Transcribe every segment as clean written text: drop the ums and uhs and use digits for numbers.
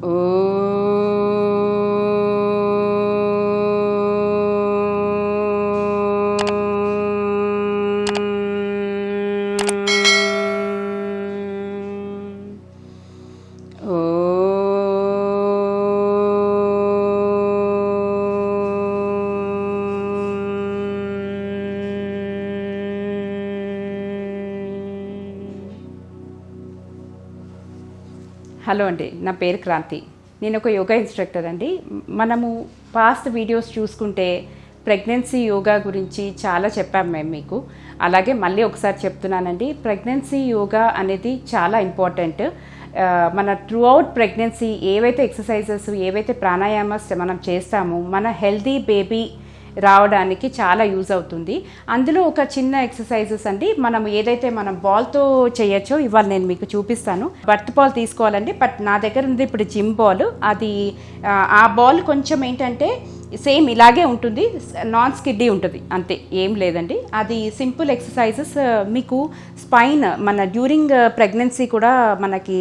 ఓ hello అండి, నా పేరు క్రాంతి. నేను ఒక యోగా ఇన్స్ట్రక్టర్ అండి. మనము పాస్ట్ వీడియోస్ చూసుకుంటే ప్రెగ్నెన్సీ యోగా గురించి చాలా చెప్పాము మేము మీకు. అలాగే మళ్ళీ ఒకసారి చెప్తున్నానండి, ప్రెగ్నెన్సీ యోగా అనేది చాలా ఇంపార్టెంట్. మన త్రూ అవుట్ ప్రెగ్నెన్సీ ఏవైతే ఎక్సర్సైజెస్, ఏవైతే ప్రాణాయామస్ మనం చేస్తామో మన హెల్దీ బేబీ రావడానికి చాలా యూజ్ అవుతుంది. అందులో ఒక చిన్న ఎక్సర్సైజెస్ అండి, మనం ఏదైతే మనం బాల్తో చేయొచ్చో ఇవాళ నేను మీకు చూపిస్తాను. బర్త్ బాల్ తీసుకోవాలండి, బట్ నా దగ్గర ఉంది ఇప్పుడు జిమ్ బాల్. అది ఆ బాల్ కొంచెం ఏంటంటే సేమ్ ఇలాగే ఉంటుంది, నాన్ స్కిడ్డీ ఉంటుంది, అంతే, ఏం లేదండి. అది సింపుల్ ఎక్సర్సైజెస్. మీకు స్పైన్ మన డ్యూరింగ్ ప్రెగ్నెన్సీ కూడా మనకి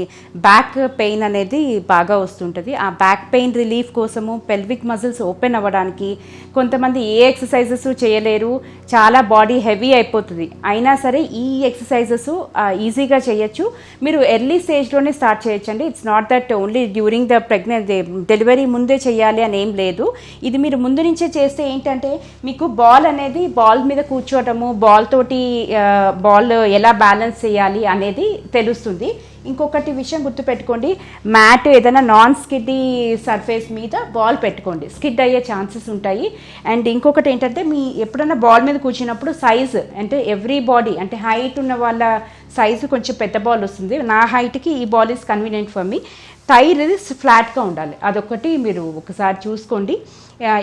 బ్యాక్ పెయిన్ అనేది బాగా వస్తుంటుంది. ఆ బ్యాక్ పెయిన్ రిలీఫ్ కోసము, పెల్విక్ మజిల్స్ ఓపెన్ అవ్వడానికి, కొంతమంది ఏ ఎక్సర్సైజెస్ చేయలేరు, చాలా బాడీ హెవీ అయిపోతుంది, అయినా సరే ఈ ఎక్సర్సైజెస్ ఈజీగా చేయొచ్చు. మీరు ఎర్లీ స్టేజ్లోనే స్టార్ట్ చేయొచ్చండి. It's not that only during the delivery ముందే చేయాలి అని ఏం లేదు. ఇది మీరు ముందు నుంచే చేస్తే ఏంటంటే మీకు బాల్ అనేది, బాల్ మీద కూర్చోవటము, బాల్ తోటి బాల్ ఎలా బ్యాలెన్స్ చేయాలి అనేది తెలుస్తుంది. ఇంకొకటి విషయం గుర్తుపెట్టుకోండి, మ్యాట్ ఏదైనా నాన్ స్కిడ్డీ సర్ఫేస్ మీద బాల్ పెట్టుకోండి, స్కిడ్ అయ్యే ఛాన్సెస్ ఉంటాయి. అండ్ ఇంకొకటి ఏంటంటే, మీ ఎప్పుడైనా బాల్ మీద కూర్చున్నప్పుడు సైజు అంటే ఎవ్రీ బాడీ అంటే హైట్ ఉన్న వాళ్ళ సైజు కొంచెం పెద్ద బాల్ వస్తుంది. నా హైట్కి ఈ ball is convenient for me. Tyre ఇది ఫ్లాట్గా ఉండాలి, అదొకటి మీరు ఒకసారి చూసుకోండి.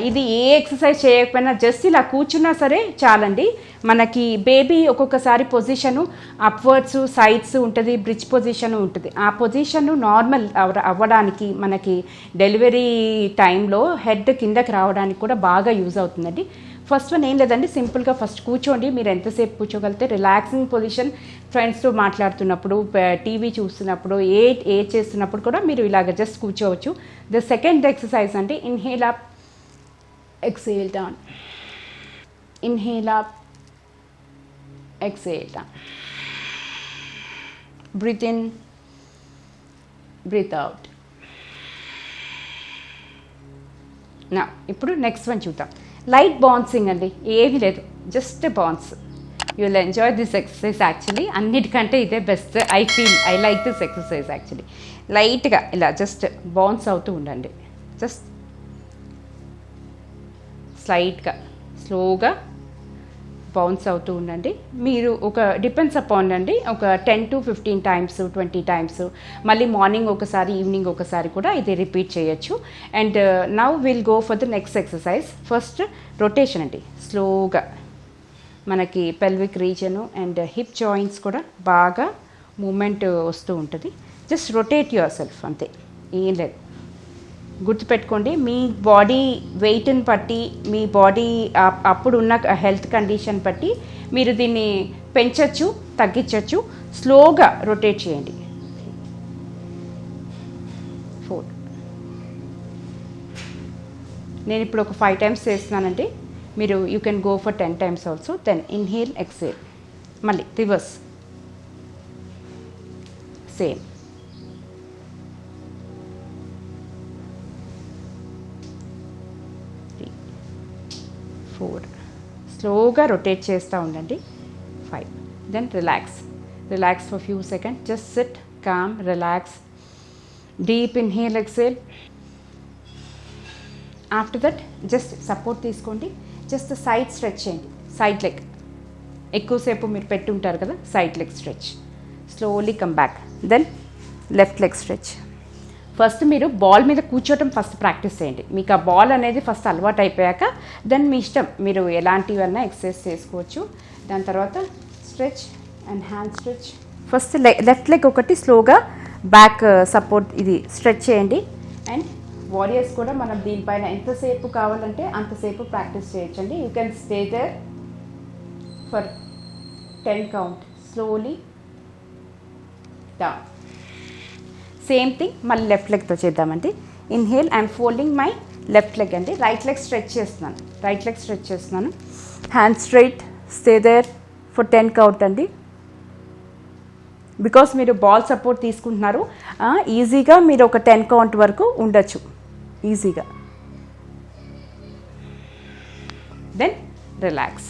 ఇది ఏ ఎక్సర్సైజ్ చేయకపోయినా జస్ట్ ఇలా కూర్చున్నా సరే చాలండి. మనకి బేబీ ఒక్కొక్కసారి పొజిషను అప్వర్డ్స్, సైడ్స్ ఉంటుంది, బ్రిడ్జ్ పొజిషన్ ఉంటుంది. ఆ పొజిషన్ నార్మల్ అవ్వడానికి మనకి డెలివరీ టైంలో హెడ్ కిందకి రావడానికి కూడా బాగా యూజ్ అవుతుందండి. ఫస్ట్ వన్ ఏం లేదండి, సింపుల్గా ఫస్ట్ కూర్చోండి. మీరు ఎంతసేపు కూర్చోగలిగితే రిలాక్సింగ్ పొజిషన్, ఫ్రెండ్స్తో మాట్లాడుతున్నప్పుడు, టీవీ చూస్తున్నప్పుడు, ఏ చేస్తున్నప్పుడు కూడా మీరు ఇలాగ జస్ట్ కూర్చోవచ్చు. ద సెకండ్ ఎక్సర్సైజ్ అంటే inhale up, exhale down, inhale up, exhale down, breathe in, breathe out. నా ఇప్పుడు నెక్స్ట్ వన్ చూద్దాం. లైట్ బౌన్సింగ్ అండి, ఏమీ లేదు, just bounce. You will enjoy this exercise. Actually అన్నిటికంటే ఇదే best. I like this exercise actually. లైట్గా ఇలా జస్ట్ బౌన్స్ అవుతూ ఉండండి, జస్ట్ స్లైట్గా స్లోగా బౌన్స్ అవుతూ ఉండండి. మీరు ఒక డిపెండ్స్ అపాన్ అండి, ఒక 10 to 15 టైమ్స్, 20 టైమ్స్, మళ్ళీ మార్నింగ్ ఒకసారి, ఈవినింగ్ ఒకసారి కూడా ఇది రిపీట్ చేయొచ్చు. And now will go for the next exercise. First rotation అండి, స్లోగా మనకి pelvic reason and hip joints కూడా బాగా మూమెంట్ వస్తూ ఉంటుంది. జస్ట్ రొటేట్ యువర్ సెల్ఫ్, అంతే, ఏం లేదు. గుర్తుపెట్టుకోండి, మీ బాడీ వెయిట్ని బట్టి, మీ బాడీ అప్పుడున్న హెల్త్ కండిషన్ బట్టి మీరు దీన్ని పెంచవచ్చు, తగ్గించవచ్చు. స్లోగా రొటేట్ చేయండి. 4. నేను ఇప్పుడు ఒక 5 టైమ్స్ చేస్తున్నానండి. మీరు you can go for 10 times also. Then inhale, exhale, మళ్ళీ రివర్స్, సేమ్. 4. స్లోగా రొటేట్ చేస్తూ ఉండండి. 5. Then relax for few second. Just sit, calm, relax. Deep inhale, exhale. After that just support తీసుకోండి, జస్ట్ సైడ్ స్ట్రెచ్ చేయండి. Side leg ఎక్కువసేపు మీరు పెట్టి ఉంటారు కదా, side leg stretch. Slowly come back. Then left leg stretch. First మీరు ball మీద కూర్చోవటం ఫస్ట్ ప్రాక్టీస్ చేయండి. మీకు ఆ బాల్ అనేది ఫస్ట్ అలవాటు అయిపోయాక దెన్ మీ ఇష్టం, మీరు ఎలాంటివన్నా ఎక్సర్సైజ్ చేసుకోవచ్చు. దాని తర్వాత stretch and hand stretch. First left leg ఒకటి స్లోగా బ్యాక్ సపోర్ట్ ఇది స్ట్రెచ్ చేయండి. అండ్ వారియర్స్ కూడా మనం దీనిపైన ఎంతసేపు కావాలంటే అంతసేపు ప్రాక్టీస్ చేయొచ్చండి. You can stay there for 10 count. Slowly down. Same thing మళ్ళీ లెఫ్ట్ లెగ్తో చేద్దామండి. Inhale I'm folding my left leg అండి. రైట్ లెగ్ స్ట్రెచ్ చేస్తున్నాను. Hand straight, stay there for 10 count అండి. బికాస్ మీరు బాల్ సపోర్ట్ తీసుకుంటున్నారు, ఈజీగా మీరు ఒక 10 కౌంట్ వరకు ఉండొచ్చు ఈజీగా. Then relax,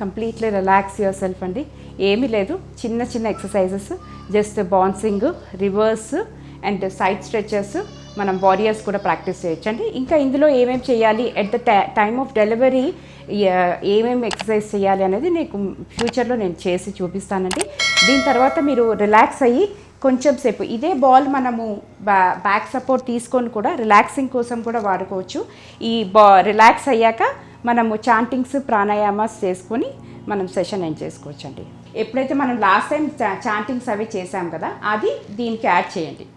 completely relax yourself అండి. ఏమీ లేదు, చిన్న చిన్న exercises, just bouncing, reverse and side stretches మనం వారియర్స్ కూడా ప్రాక్టీస్ చేయొచ్చండి. ఇంకా ఇందులో ఏమేమి చేయాలి, at the time of delivery ఏమేమి ఎక్సర్సైజ్ చేయాలి అనేది నీకు ఫ్యూచర్లో నేను చేసి చూపిస్తానండి. దీని తర్వాత మీరు రిలాక్స్ అయ్యి కొంచెం సేపు ఇదే బాల్ మనము బ్యాక్ సపోర్ట్ తీసుకొని కూడా రిలాక్సింగ్ కోసం కూడా వాడుకోవచ్చు. ఈ రిలాక్స్ అయ్యాక మనము చాంటింగ్స్, ప్రాణాయామాస్ చేసుకొని మనం సెషన్ ఎండ్ చేసుకోవచ్చండి. ఎప్పుడైతే మనం లాస్ట్ టైం చాంటింగ్స్ అవి చేసాం కదా, అది దీనికి యాడ్ చేయండి.